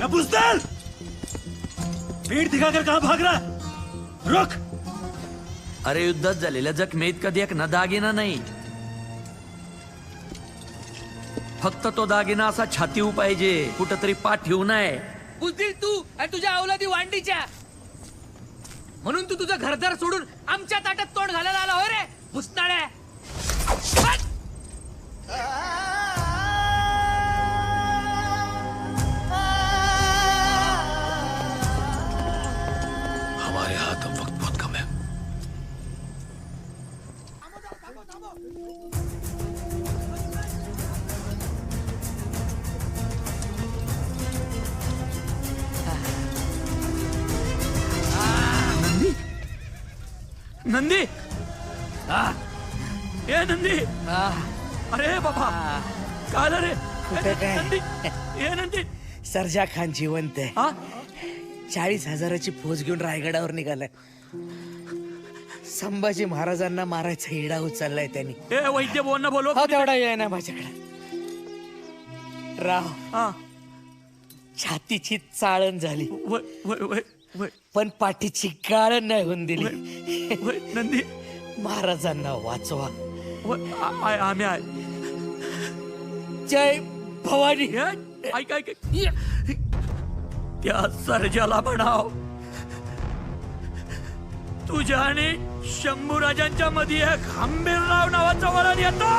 क्या बुजदिल, पीठ दिखाकर कहां भाग रहा है? रुक. अरे युद्धात झालेल्या जखमेत कधी एक न दागिना नाही. फक्त तो दागिना असा छातीव पाहिजे, कुठंतरी पाठीव नाही. बुजदिल तू आणि तुझ्या अवलादी वांडीच्या, म्हणून तू तुझं घरदार सोडून आमच्या ताटात तोंड घालायला आला होय रे भुसनाळ्या. हमारे हाथ अब वक्त बहुत कम है. नंदी, ए नंदी, अरे बाबा काय झालं रे? कुठे काय? नंदी, ए नंदी. सरजा खान जिवंत आहे. हा 40,000ची फौज घेऊन रायगडावर निघालाय. संभाजी महाराजांना मारायचा हिडा उचललाय त्यांनी. ए वैद्य बोलणं बोलव. हो तेवढा वेळ नाही माझ्याकडे. राव, हा छातीची चाळण झाली वय वय वय वय पण पाठीची गाळण नाही होऊन दिली. वय नंदी, महाराजांना वाचवा. आम्ही आहे. जय भवानी. ऐक ऐक, त्या सर्जाला म्हणाव तुझ्या आणि शंभूराजांच्या मध्ये एक हंबीरराव नावाचा वरण येतो.